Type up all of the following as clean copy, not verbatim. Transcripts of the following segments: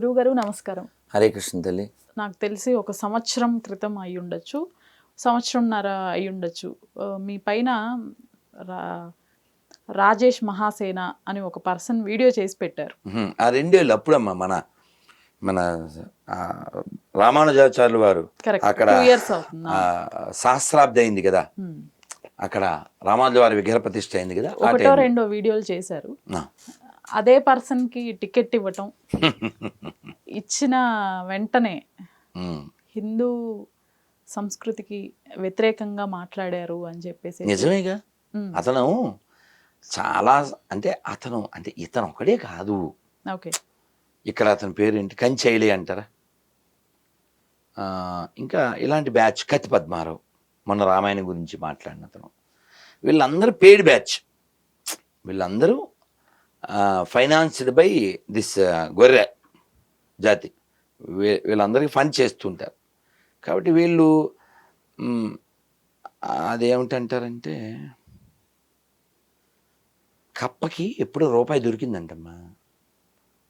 గురువుగారు నమస్కారం. హరే కృష్ణ తల్లి. నాకు తెలిసి ఒక సంవత్సరం క్రితం అయి ఉండొచ్చు, సంవత్సరంన్నర అయి ఉండొచ్చు. మీ పైన రాజేష్ మహాసేన అని ఒక పర్సన్ వీడియో చేసి పెట్టారు. ఆ 2 ఏళ్ళు అప్పుడమ్మా మన మన రామానుజాచార్యులు వారు అక్కడ సహస్రాబ్ది అయింది కదా, అక్కడ రామానుజ వారి విగ్రహ ప్రతిష్ఠ అయింది కదా, ఒకటో రెండో వీడియోలు చేశారు. అదే పర్సన్ కి టికెట్ ఇవ్వటం, ఇచ్చిన వెంటనే హిందూ సంస్కృతికి వ్యతిరేకంగా మాట్లాడారు అని చెప్పేసి. నిజమేగా. అతను చాలా అతను ఇతను ఒకడే కాదు. ఓకే, ఇక్కడ అతని పేరు ఏంటి, కంచైలి అంటారా, ఇంకా ఇలాంటి బ్యాచ్ కత్తి పద్మారావు, మొన్న రామాయణం గురించి మాట్లాడిన అతను, వీళ్ళందరూ పెయిడ్ బ్యాచ్. వీళ్ళందరూ ఫైనాన్స్డ్ బై దిస్ గొర్రె జాతి. వీళ్ళందరికీ ఫండ్ చేస్తుంటారు. కాబట్టి వీళ్ళు అదేమిటంటారంటే, కప్పకి ఎప్పుడో రూపాయి దొరికిందంటమ్మా.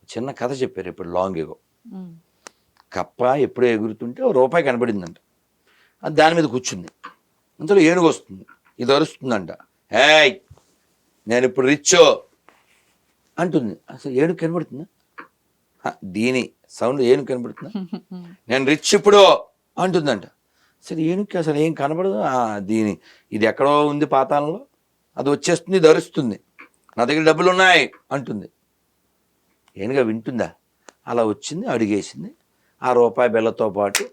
చిన్న కథ చెప్పారు ఇప్పుడు లాంగ్ ఎగో. కప్ప ఎప్పుడో ఎగురుతుంటే ఓ రూపాయి కనబడిందంట. అది దాని మీద కూర్చుంది. అందులో ఏనుగు వస్తుంది, ఇది అరుస్తుందంట, ఏయ్ నేను ఇప్పుడు రిచ్చో అంటుంది. అసలు ఏనుగు కనబడుతుందా? దీని సౌండ్ ఏనుగు కనబడుతుందా? నేను రిచ్ ఇప్పుడు అంటుందంట. సరే ఏనుగుకి అసలు ఏం కనబడదు. ఇది ఎక్కడో ఉంది పాతాళంలో, అది వచ్చేస్తుంది, ఇది అరుస్తుంది, నా దగ్గర డబ్బులు ఉన్నాయి అంటుంది. ఏనుగా వింటుందా? అలా వచ్చింది, అడిగేసింది, ఆ రూపాయి బెల్లతో పాటు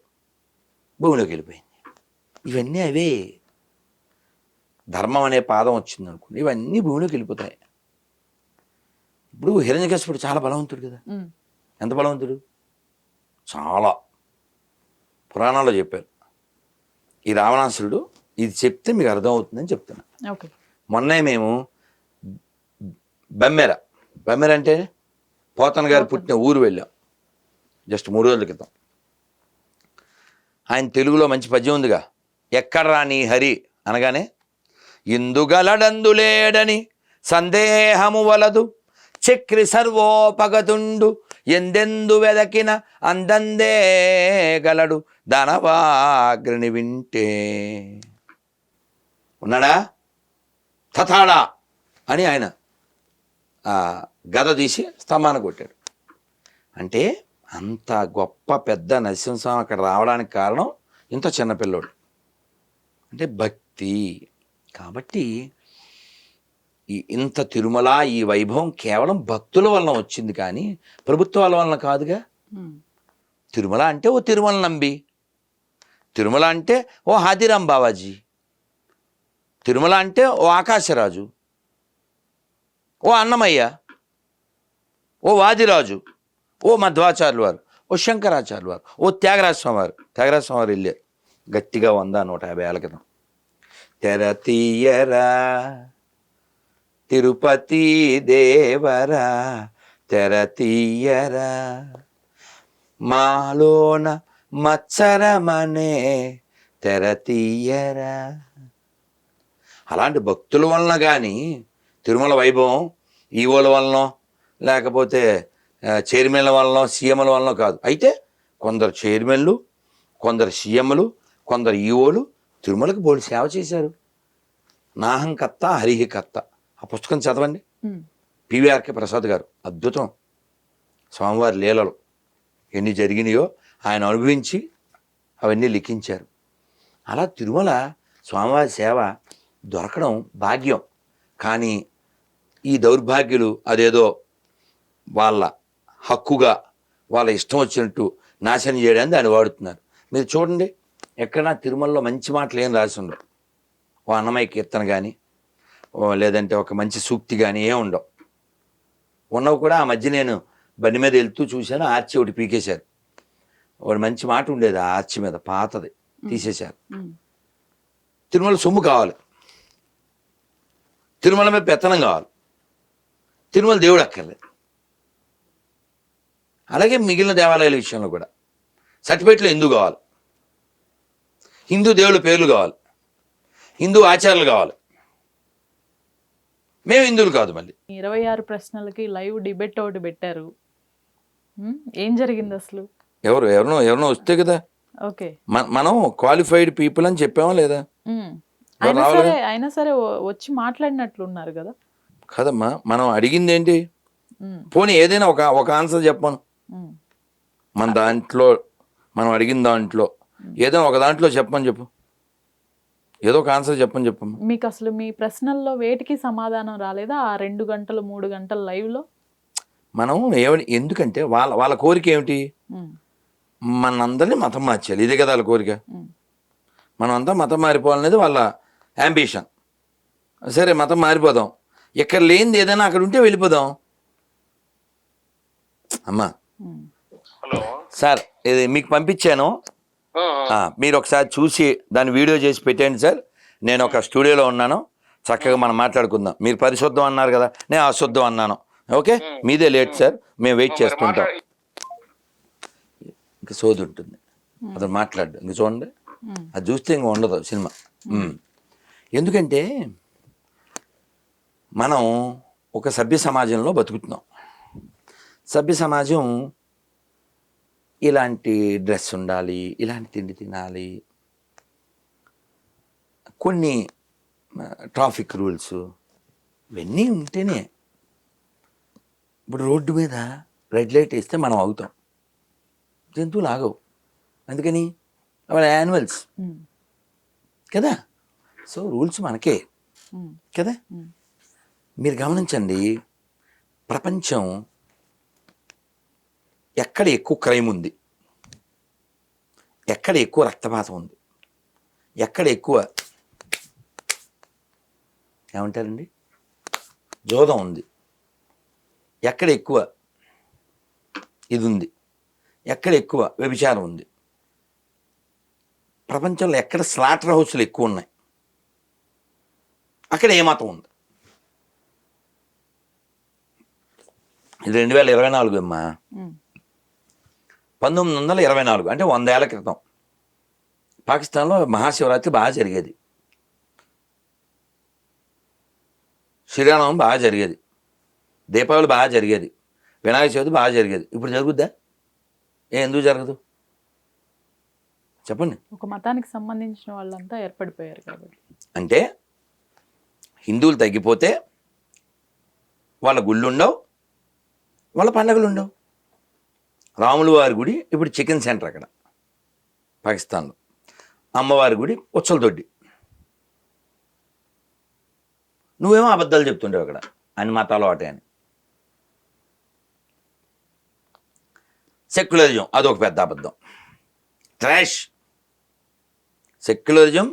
భూమిలోకి వెళ్ళిపోయింది. ఇవన్నీ అవే. ధర్మం అనే పాదం వచ్చింది అనుకోండి, ఇవన్నీ భూమిలోకి వెళ్ళిపోతాయి. ఇప్పుడు హిరణ్యకశిపుడు చాలా బలవంతుడు కదా. ఎంత బలవంతుడు? చాలా. పురాణాల్లో చెప్పారు. ఈ రావణాసురుడు ఇది చెప్తే మీకు అర్థమవుతుందని చెప్తున్నా. మొన్నే మేము బెమ్మెర అంటే పోతన గారు పుట్టిన ఊరు వెళ్ళాం, జస్ట్ 3 రోజుల క్రితం. ఆయన తెలుగులో మంచి పద్యం ఉందిగా, ఎక్కడ్రా నీ హరి అనగానే, ఇందుగలడందులేడని సందేహము వలదు, చక్రి సర్వోపగతుండు ఎందెందు వెదకిన అందందే గలడు దానవాగ్రని వింటే. ఉన్నాడా తథాడా అని ఆయన గద తీసి స్తంభాన్ని కొట్టాడు. అంటే అంత గొప్ప పెద్ద నరసింహస్వామి అక్కడ రావడానికి కారణం ఇంత చిన్నపిల్లోడు, అంటే భక్తి. కాబట్టి ఇంత తిరుమల ఈ వైభవం కేవలం భక్తుల వలన వచ్చింది, కానీ ప్రభుత్వాల వలన కాదుగా. తిరుమల అంటే ఓ తిరుమల నంబి, తిరుమల అంటే ఓ హాదిరాం బావాజీ, తిరుమల అంటే ఓ ఆకాశరాజు, ఓ అన్నమయ్య, ఓ వాదిరాజు, ఓ మధ్వాచార్యులు వారు, ఓ శంకరాచార్యులు వారు, ఓ త్యాగరాజస్వామి వారు. త్యాగరాజస్వామి వారు వెళ్ళారు గట్టిగా 150 ఏళ్ళ క్రితం. తెర తీయరా తిరుపతి దేవరా, తెర తీయరా మాలోన మత్సరమనే, తెర తీయరా. అలాంటి భక్తుల వలన కానీ తిరుమల వైభవం ఈవోల వలనో లేకపోతే చైర్మన్ల వలనో సీఎంల వలనో కాదు. అయితే కొందరు చైర్మన్లు, కొందరు సీఎంలు, కొందరు ఈవోలు తిరుమలకు బోడి సేవ చేశారు. నాహంకర్త హరిహికర్త ఆ పుస్తకం చదవండి. పివిఆర్కే ప్రసాద్ గారు అద్భుతం. స్వామివారి లీలలు ఎన్ని జరిగినాయో ఆయన అనుభవించి అవన్నీ లిఖించారు. అలా తిరుమల స్వామివారి సేవ దొరకడం భాగ్యం. కానీ ఈ దౌర్భాగ్యులు అదేదో వాళ్ళ హక్కుగా వాళ్ళ ఇష్టం వచ్చినట్టు నాశనం చేయడానికి దాన్ని వాడుతున్నారు. మీరు చూడండి, ఎక్కడా తిరుమలలో మంచి మాటలు ఏం రాసి ఉండవు. ఓ అన్నమయ్య కీర్తన కానీ లేదంటే ఒక మంచి సూక్తి కానీ ఏం ఉండవు. ఉన్నవి కూడా ఆ మధ్య నేను బండి మీద వెళ్తూ చూశాను, ఆర్చి ఒకటి పీకేశారు. ఒకటి మంచి మాట ఉండేది ఆ ఆర్చి మీద, పాతది తీసేశారు. తిరుమల సొమ్ము కావాలి, తిరుమల మీద పెత్తనం కావాలి, తిరుమల దేవుడు అక్కర్లేదు. అలాగే మిగిలిన దేవాలయాల విషయంలో కూడా సర్టిఫికేట్లు ఎందుకు కావాలి, హిందూ దేవుళ్ళ పేర్లు కావాలి, హిందూ ఆచారాలు కావాలి. మేము హిందువులు కాదు. మళ్ళీ 26 ప్రశ్నలకి లైవ్ డిబేట్ ఒకటి పెట్టారు. ఏం జరిగింది అసలు? ఎవరినో వస్తే కదా ఓకే. మనం క్వాలిఫైడ్ పీపుల్ అని చెప్పామా లేదా? అయినా సరే వచ్చి మాట్లాడినట్లున్నారు కదా. కదమ్మా, మనం అడిగింది ఏంటి? పోనీ ఏదైనా ఒక ఆన్సర్ చెప్పను. మన దాంట్లో మనం అడిగిన దాంట్లో ఏదైనా ఒక దాంట్లో చెప్పు, ఏదో ఒక ఆన్సర్ చెప్పమ్మా. మీకు అసలు మీ ప్రశ్నల్లో వేటికి సమాధానం రాలేదా ఆ 2 గంటలు 3 గంటల లైవ్లో? మనం ఎందుకంటే వాళ్ళ కోరిక ఏమిటి? మనందరినీ మతం మార్చాలి, ఇదే కదా వాళ్ళ కోరిక. మనం అంతా మతం మారిపోవాలనేది వాళ్ళ యాంబిషన్. సరే, మతం మారిపోదాం, ఎక్కడ లేనిది ఏదైనా అక్కడ ఉంటే వెళ్ళిపోదాం. అమ్మా సార్, ఇది మీకు పంపించాను, మీరు ఒకసారి చూసి దాన్ని వీడియో చేసి పెట్టండి సార్. నేను ఒక స్టూడియోలో ఉన్నాను, చక్కగా మనం మాట్లాడుకుందాం. మీరు పరిశుద్ధం అన్నారు కదా, నేను అశుద్ధం అన్నాను. ఓకే, మీదే లేట్ సార్, మేము వెయిట్ చేస్తుంటాం. ఇంకా సోది ఉంటుంది, అతను మాట్లాడు. ఇంక చూడండి, అది చూస్తే ఇంక ఉండదు సినిమా. ఎందుకంటే మనం ఒక సభ్య సమాజంలో బతుకుతున్నాం. సభ్య సమాజం ఇలాంటి డ్రెస్ ఉండాలి, ఇలాంటి తిండి తినాలి, కొన్ని ట్రాఫిక్ రూల్స్ ఇవన్నీ ఉంటేనే. ఇప్పుడు రోడ్డు మీద రెడ్ లైట్ వేస్తే మనం ఆగుతాం, జంతువులు ఆగవు. అందుకని వాళ్ళ యానిమల్స్ కదా. సో రూల్స్ మనకే కదా. మీరు గమనించండి, ప్రపంచం ఎక్కడ ఎక్కువ క్రైమ్ ఉంది, ఎక్కడ ఎక్కువ రక్తపాతం ఉంది, ఎక్కడ ఎక్కువ ఏమంటారండి జోదం ఉంది, ఎక్కడ ఎక్కువ ఇది ఉంది, ఎక్కడ ఎక్కువ వ్యభిచారం ఉంది, ప్రపంచంలో ఎక్కడ స్లాటర్ హౌస్లు ఎక్కువ ఉన్నాయి, అక్కడ ఏ మతం ఉంది. ఇది 2024 అమ్మా. 1924 అంటే 100 ఏళ్ల క్రితం పాకిస్తాన్లో మహాశివరాత్రి బాగా జరిగేది, శ్రీరామనవమి బాగా జరిగేది, దీపావళి బాగా జరిగేది, వినాయక చవితి బాగా జరిగేది. ఇప్పుడు జరుగుద్దా? ఎందుకు జరగదు చెప్పండి? ఒక మతానికి సంబంధించిన వాళ్ళంతా ఏర్పడిపోయారు కాబట్టి. అంటే హిందువులు తగ్గిపోతే వాళ్ళ గుళ్ళు ఉండవు, వాళ్ళ పండగలు ఉండవు. రాముల వారి గుడి ఇప్పుడు చికెన్ సెంటర్ అక్కడ పాకిస్తాన్లో, అమ్మవారి గుడి ఉచ్చలదొడ్డి. నువ్వేమో అబద్ధాలు చెప్తుంటావు అక్కడ, అన్ని మతాలు ఒకటే అని. సెక్యులరిజం అదొక పెద్ద అబద్ధం, trash. Secularism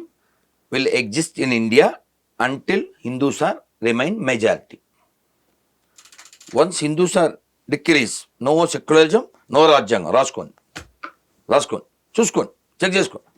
will exist in India until Hindus are remain majority. Once Hindus are decrease, no secularism, no రాజ్యాంగం. రాసుకోండి, చూసుకోండి, చెక్ చేసుకోండి.